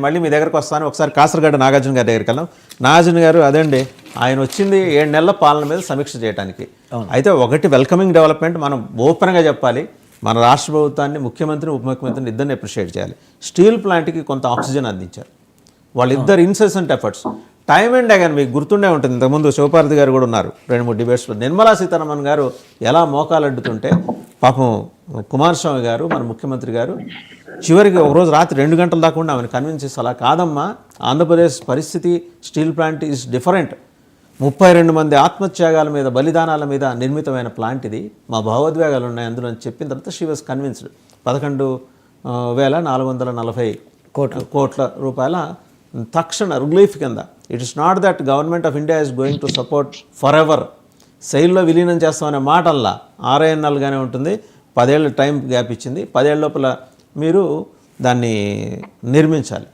మళ్ళీ మీ దగ్గరకు వస్తాను. ఒకసారి కాసరగడ్డ నాగార్జున గారి దగ్గరికి వెళ్దాం. నాగార్జున గారు, అదండి ఆయన వచ్చింది 7 నెలల పాలన మీద సమీక్ష చేయడానికి. అయితే ఒకటి వెల్కమింగ్ డెవలప్మెంట్ మనం ఓపెన్గా చెప్పాలి. మన రాష్ట్ర ప్రభుత్వాన్ని, ముఖ్యమంత్రిని, ఉప ముఖ్యమంత్రిని ఇద్దరిని అప్రిషియేట్ చేయాలి. స్టీల్ ప్లాంట్కి కొంత ఆక్సిజన్ అందించారు వాళ్ళిద్దరు. Incessant efforts, time and again మీకు గుర్తుండే ఉంటుంది. ఇంతకుముందు శివపార్వతి గారు కూడా ఉన్నారు 2-3 డిబేట్స్లో. నిర్మలా సీతారామన్ గారు ఎలా మోకాలు అడ్డుతుంటే పాపం కుమారస్వామి గారు, మన ముఖ్యమంత్రి గారు చివరికి ఒకరోజు రాత్రి 2 గంటల దాకా ఉండి ఆమెను కన్విన్స్ చేసి, అలా కాదమ్మా, ఆంధ్రప్రదేశ్ పరిస్థితి, స్టీల్ ప్లాంట్ ఈజ్ డిఫరెంట్, 32 మంది ఆత్మత్యాగాల మీద, బలిదానాల మీద నిర్మితమైన ప్లాంట్ ఇది, మా భావోద్వేగాలు ఉన్నాయి అందులో అని చెప్పిన తర్వాత షీ వాజ్ కన్విన్స్డ్. 11,440 కోట్ల రూపాయల తక్షణ రిలీఫ్ కింద. It is not that government of India is going to support forever, సెయిల్లో విలీనం చేస్తామనే మాటల్లా 6 నెలలుగానే ఉంటుంది. 10 ఏళ్ళ టైం గ్యాప్ ఇచ్చింది. 10 ఏళ్ళ లోపల మీరు దాన్ని నిర్మించాలి.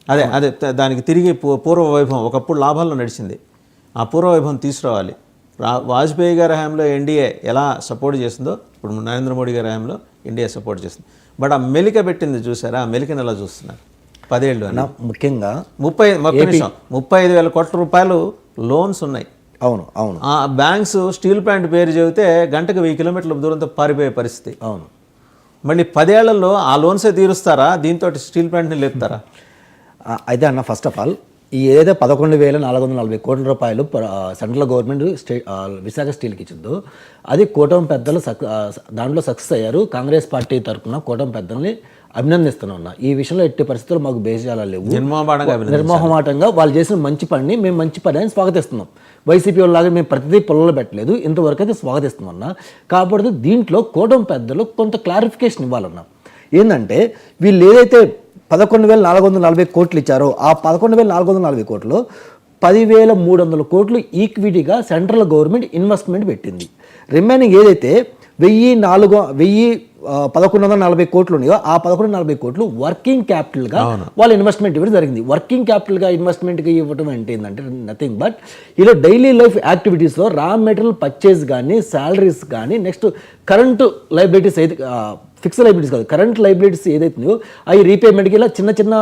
అదే దానికి తిరిగి పూర్వ వైభవం, ఒకప్పుడు లాభాల్లో నడిచింది, ఆ పూర్వ వైభవం తీసుకురావాలి. వాజ్పేయి గారి హయాంలో ఎన్డీఏ ఎలా సపోర్ట్ చేసిందో ఇప్పుడు నరేంద్ర మోడీ గారి హయాంలో ఎన్డీఏ సపోర్ట్ చేస్తుంది. బట్ ఆ మెలిక పెట్టింది చూసారా, ఆ మెలికని ఎలా చూస్తున్నారు 10 ఏళ్ళు అని. ముఖ్యంగా 35,000 కోట్ల రూపాయలు లోన్స్ ఉన్నాయి. అవును. ఆ బ్యాంక్స్ స్టీల్ ప్లాంట్ పేరు చెబితే గంటకు 1000 కిలోమీటర్ల దూరంతో పారిపోయే పరిస్థితి. అవును. మళ్ళీ 10 ఏళ్లలో ఆ లోన్సే తీరుస్తారా, దీంతో స్టీల్ ప్లాంట్ని లేపుతారా? అయితే అన్న, ఫస్ట్ ఆఫ్ ఆల్ ఈ ఏదైతే 11,440 కోట్ల రూపాయలు సెంట్రల్ గవర్నమెంట్ విశాఖ స్టీల్కి ఇచ్చిందో అది కూటమి పెద్దలు దాంట్లో సక్సెస్ అయ్యారు. కాంగ్రెస్ పార్టీ తరఫున కూటమి పెద్దల్ని అభినందిస్తున్నా. ఈ విషయంలో ఎట్టి పరిస్థితుల్లో మాకు బేజాలు లేవు. నిర్మోహమాటంగా వాళ్ళు చేసిన మంచి పనిని మేము మంచి పని అని స్వాగతిస్తున్నాం. వైసీపీ వాళ్ళలాగా మేము ప్రతిదీ పొలంలో పెట్టలేదు, ఇంతవరకు అయితే స్వాగతిస్తున్నామన్నా. కాబట్టి దీంట్లో కూటమి పెద్దలు కొంత క్లారిఫికేషన్ ఇవ్వాలన్నా. ఏంటంటే వీళ్ళు ఏదైతే 11,440 కోట్లు ఇచ్చారో ఆ 11,440 కోట్లు 10,300 కోట్లు ఈక్విటీగా సెంట్రల్ గవర్నమెంట్ ఇన్వెస్ట్మెంట్ పెట్టింది. రిమైనింగ్ ఏదైతే 1,140 కోట్లు ఉన్నాయో ఆ 1,140 కోట్లు వర్కింగ్ క్యాపిటల్గా వాళ్ళు ఇన్వెస్ట్మెంట్ ఇవ్వడం జరిగింది. వర్కింగ్ క్యాపిటల్గా ఇన్వెస్ట్మెంట్గా ఇవ్వడం అంటే ఏంటంటే నథింగ్ బట్ ఇలా డైలీ లైఫ్ యాక్టివిటీస్లో రా మెటీరియల్ పర్చేజ్ కానీ, శాలరీస్ కానీ, నెక్స్ట్ కరెంటు లైబిలిటీస్ అయితే ఫిక్స్డ్ లైబిలిటీస్ కాదు, కరెంట్ లైబిలిటీస్ ఏదైతుందో అవి రీపేమెంట్కి ఇలా చిన్న చిన్న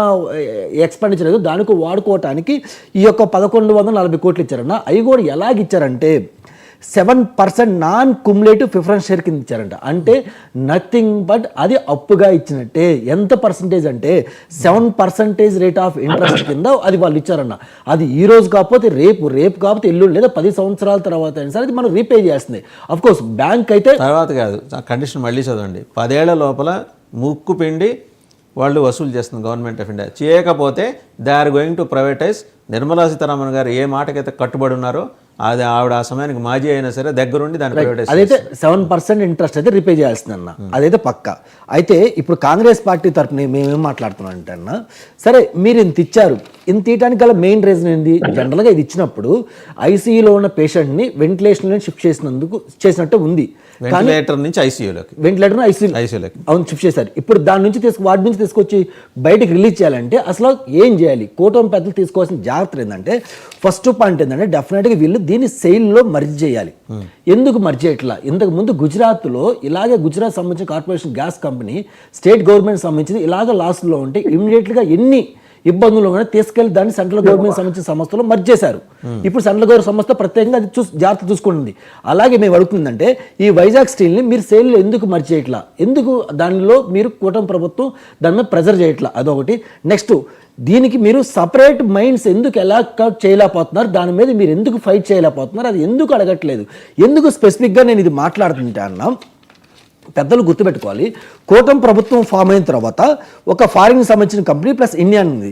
ఎక్స్పెండిచర్ ఏదో దానికి వాడుకోవటానికి ఈ యొక్క 1,140 కోట్లు ఇచ్చారన్న. అవి కూడా ఎలాగిచ్చారంటే 7% నాన్ కుములేటివ్ ప్రిఫరెన్స్ షేర్ కింద ఇచ్చారంట. అంటే నథింగ్ బట్ అది అప్పుగా ఇచ్చినట్టే. ఎంత పర్సంటేజ్ అంటే 7% రేట్ ఆఫ్ ఇంట్రెస్ట్ కింద అది వాళ్ళు ఇచ్చారన్న. అది ఈ రోజు కాకపోతే రేపు కాకపోతే ఎల్లుండి లేదా 10 సంవత్సరాల తర్వాత అయినా సరే అది మనం రీపే చేస్తుంది. అఫ్కోర్స్ బ్యాంక్ అయితే తర్వాత కాదు, కండిషన్ మళ్ళీ చదవండి. 10 ఏళ్ల లోపల ముక్కు పిండి వాళ్ళు వసూలు చేస్తుంది గవర్నమెంట్ ఆఫ్ ఇండియా. చేయకపోతే they are going to privatize. Nirmala Sitharaman గారు ఏ మాటకైతే కట్టుబడి ఉన్నారో అది ఆవిడ ఆ సమయానికి మాజీ అయినా సరే దగ్గరుండి దాన్ని ప్రైవేటైజ్. అదైతే 7% ఇంట్రెస్ట్ అయితే రీపే చేయాల్సింది అన్న, అదైతే పక్క. అయితే ఇప్పుడు కాంగ్రెస్ పార్టీ తరఫున మేమేం మాట్లాడుతున్నాం అంటే అన్న, సరే మీరు ఇంత ఇచ్చారు, ఇంత ఇవ్వడానికి గల మెయిన్ రీజన్ ఏంది? జనరల్గా ఇది ఇచ్చినప్పుడు ఐసీయూలో ఉన్న పేషెంట్ని వెంటిలేషన్లో షిఫ్ట్ చేసినట్టు ఉంది. వెంటిలేటర్ నుంచి ఐసీయూలోకి అవును షిఫ్ట్ చేశారు. ఇప్పుడు దాని నుంచి వాటి నుంచి తీసుకొచ్చి బయటకు రిలీజ్ చేయాలంటే అసలు ఏం చేయాలి? కూటమి పెద్దలు తీసుకోవాల్సిన జాగ్రత్తలు ఏంటంటే, ఫస్ట్ పాయింట్ ఏంటంటే డెఫినెట్గా వీళ్ళు దీన్ని సెయిల్లో మర్జ్ చేయాలి. ఎందుకు మర్జ్ చేయట్లా? ఇంతకు ముందు గుజరాత్లో ఇలాగే గుజరాత్ సంబంధించిన corporation gas company state government సంబంధించి ఇలాగ లాస్లో ఉంటే ఇమీడియట్గా ఎన్ని ఇబ్బందులు కూడా తీసుకెళ్లి దాన్ని సెంట్రల్ గవర్నమెంట్ సంబంధించిన సంస్థలో మర్జ్ చేశారు. ఇప్పుడు సెంట్రల్ గవర్నమెంట్ సంస్థ ప్రత్యేకంగా అది జాగ్రత్త చూసుకుంటుంది. అలాగే మేము అడుగుతుందంటే ఈ వైజాగ్ స్టీల్ని మీరు సేల్లో ఎందుకు మర్జ్ చేయట్లా? ఎందుకు దానిలో మీరు కూటమి ప్రభుత్వం దాని మీద ప్రెజర్ చేయట్లా? అదొకటి. నెక్స్ట్ దీనికి మీరు సపరేట్ మైండ్స్ ఎందుకు ఎలా చేయలేకపోతున్నారు? దాని మీద మీరు ఎందుకు ఫైట్ చేయలేకపోతున్నారు? అది ఎందుకు అడగట్లేదు? ఎందుకు స్పెసిఫిక్గా నేను ఇది మాట్లాడుతుంటే అన్నా, పెద్దలు గుర్తుపెట్టుకోవాలి, కూటమి ప్రభుత్వం ఫామ్ అయిన తర్వాత ఒక ఫారిన్ సంబంధించిన కంపెనీ ప్లస్ ఇండియన్ ఉంది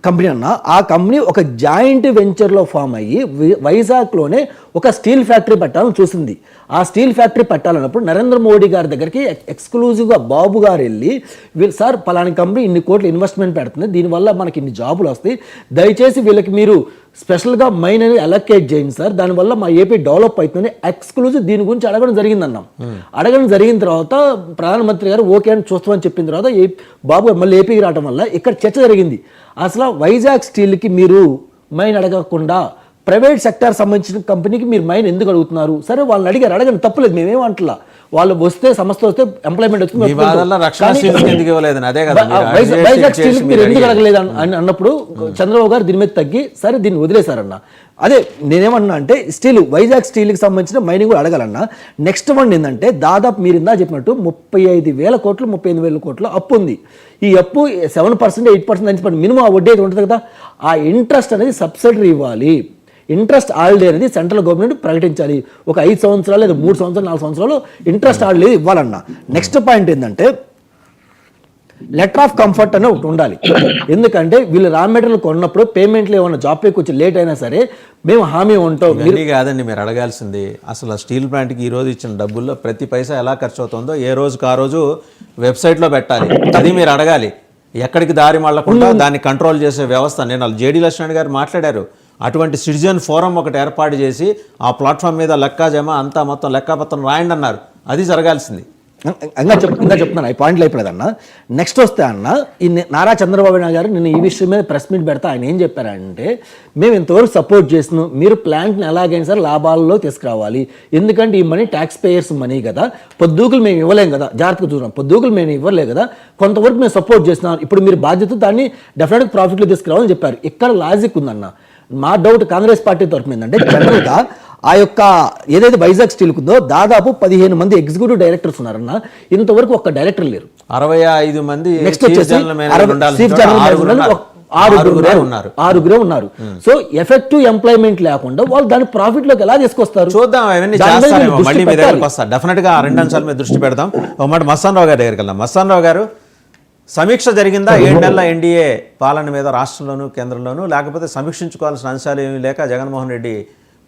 కంపెనీ అన్న. ఆ కంపెనీ ఒక జాయింట్ వెంచర్లో ఫామ్ అయ్యి వైజాగ్లోనే ఒక స్టీల్ ఫ్యాక్టరీ పెట్టాలని చూసింది. ఆ స్టీల్ ఫ్యాక్టరీ పెట్టాలన్నప్పుడు నరేంద్ర మోడీ గారి దగ్గరికి ఎక్స్క్లూజివ్గా బాబు గారు వెళ్ళి, సార్ పలాని కంపెనీ ఇన్ని కోట్లు ఇన్వెస్ట్మెంట్ పెడుతుంది, దీనివల్ల మనకి ఇన్ని జాబులు వస్తాయి, దయచేసి వీళ్ళకి మీరు స్పెషల్గా మైన్ అనేది అలొకేట్ చేయండి సార్, దానివల్ల మా ఏపీ డెవలప్ అవుతుంది ఎక్స్క్లూజివ్ దీని గురించి అడగడం జరిగిందన్నాం. అడగడం జరిగిన తర్వాత ప్రధానమంత్రి గారు ఓకే అని చూస్తామని చెప్పిన తర్వాత బాబు మళ్ళీ ఏపీకి రావడం వల్ల ఇక్కడ చర్చ జరిగింది. అసలు వైజాగ్ స్టీల్కి మీరు మైన్ అడగకుండా ప్రైవేట్ సెక్టార్ సంబంధించిన కంపెనీకి మీరు మైన్ ఎందుకు అడుగుతున్నారు? సరే వాళ్ళని అడగండి, తప్పులేదు, మేమేమంటలా. వాళ్ళు వస్తే సంస్థ వస్తే ఎంప్లాయ్మెంట్ వచ్చింది మీ బాధల్లో రక్షణ స్టీల్ ఎందుకు ఇవ్వలేదని అదే కదా మీరు వైజాగ్ adjust స్టీల్ చేసి మీరు ఎందుకు అడిగారు. అడగలేదు అని అన్నప్పుడు చంద్రబాబు గారు దీని మీద తగ్గి సరే దీన్ని వదిలేశారన్న. అదే నేనేమన్నా అంటే స్టీల్ వైజాగ్ స్టీల్కి సంబంధించిన మైనింగ్ కూడా అడగాలన్నా. నెక్స్ట్ వన్ ఏంటంటే దాదాపు మీరు ఇందా చెప్పినట్టు 35,000 కోట్లు 35,000 కోట్ల అప్పు ఉంది. ఈ అప్పు 7%, 8%, 9% మినిమం ఆ వడ్డీ అయితే ఉంటుంది కదా. ఆ ఇంట్రెస్ట్ అనేది సబ్సిడీ ఇవ్వాలి. ఇంట్రెస్ట్ హాలిడే అనేది సెంట్రల్ గవర్నమెంట్ ప్రకటించాలి. ఒక 5 సంవత్సరాలు లేదా 3 సంవత్సరాలు 4 సంవత్సరాలు ఇంట్రెస్ట్ హాలిడే ఇవ్వాలన్నా. నెక్స్ట్ పాయింట్ ఏంటంటే లెటర్ ఆఫ్ కంఫర్ట్ అనే ఒకటి ఉండాలి. ఎందుకంటే వీళ్ళు రా మెటీరియల్ కొన్నప్పుడు పేమెంట్లు ఏమైనా జాబ్ పేకి వచ్చి లేట్ అయినా సరే మేము హామీ ఉంటాం. ఇవన్నీ కాదండి మీరు అడగాల్సింది. అసలు ఆ స్టీల్ ప్లాంట్కి ఈ రోజు ఇచ్చిన డబ్బుల్లో ప్రతి పైసా ఎలా ఖర్చు అవుతుందో ఏ రోజుకి ఆ రోజు వెబ్సైట్లో పెట్టాలి. అది మీరు అడగాలి. ఎక్కడికి దారి మళ్ళకుండా దాన్ని కంట్రోల్ చేసే వ్యవస్థ. నేను జేడీ లక్ష్మణ్ గారు మాట్లాడారు. అటువంటి సిటిజన్ ఫోరం ఒకటి ఏర్పాటు చేసి ఆ ప్లాట్ఫామ్ మీద లెక్క జమ అంతా మొత్తం లెక్కపత్రం రాయండి అన్నారు. అది జరగాల్సింది. ఇంకా చెప్తున్నాను. ఈ పాయింట్లు అయిపోలేదన్న. నెక్స్ట్ వస్తే అన్న ఈ నారా చంద్రబాబు నాయుడు గారు నేను ఈ విషయం మీద ప్రెస్ మీట్ పెడతా. ఆయన ఏం చెప్పారంటే మేము ఇంతవరకు సపోర్ట్ చేస్తున్నాం, మీరు ప్లాంట్ని ఎలాగైనా సరే లాభాలలో తీసుకురావాలి. ఎందుకంటే ఈ మనీ ట్యాక్స్ పేయర్స్ మనీ కదా, పొద్దుకులు మేము ఇవ్వలేం కదా, జాగ్రత్తగా చూద్దాం, పొద్దుకులు మేము ఇవ్వలేదు కదా, కొంతవరకు మేము సపోర్ట్ చేస్తున్నాం, ఇప్పుడు మీరు బాధ్యత దాన్ని డెఫినెట్గా ప్రాఫిట్లో తీసుకురావాలని చెప్పారు. ఇక్కడ లాజిక్ ఉందన్న. మా డౌట్ కాంగ్రెస్ పార్టీ తరఫున ఏంటంటే జనరల్గా ఆ యొక్క ఏదైతే వైజాగ్ స్టీల్ ఉందో దాదాపు 15 మంది ఎగ్జిక్యూటివ్ డైరెక్టర్స్ ఉన్నారన్న. ఇంతవరకు ఒక్క డైరెక్టర్ లేరు. 65 మంది నెక్స్ట్ వచ్చేసి ఆరుగురే ఉన్నారు. సో ఎఫెక్టివ్ ఎంప్లాయ్మెంట్ లేకుండా వాళ్ళు దాని ప్రాఫిట్ లోకి ఎలా తీసుకొస్తారు చూద్దాం. అవన్నీ చేస్తారేమో. మళ్ళీ మీ దగ్గరికి వస్తా. డెఫినెట్గా ఆ 2 అంశాల మీద దృష్టి పెడదాం. ఒక మాట మస్తాన్ రావు గారి దగ్గరికి వెళ్దాం. మస్తాన్ రావు గారు, సమీక్ష జరిగిందా 7 నెలల ఎన్డీఏ పాలన మీద రాష్ట్రంలోనూ కేంద్రంలోనూ? లేకపోతే సమీక్షించుకోవాల్సిన అంశాలు ఏమీ లేక జగన్మోహన్ రెడ్డి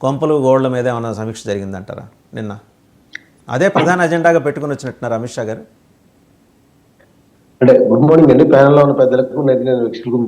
కొంపలు గోళ్ల మీద ఏమైనా సమీక్ష జరిగిందంటారా? నిన్న అదే ప్రధాన ఎజెండాగా పెట్టుకుని వచ్చినట్టున్నారు అమిత్ షా గారు. అంటే గుడ్ మార్నింగ్ అండి, ప్యానెల్లో ఉన్న పెద్దలకు వీక్షకులకు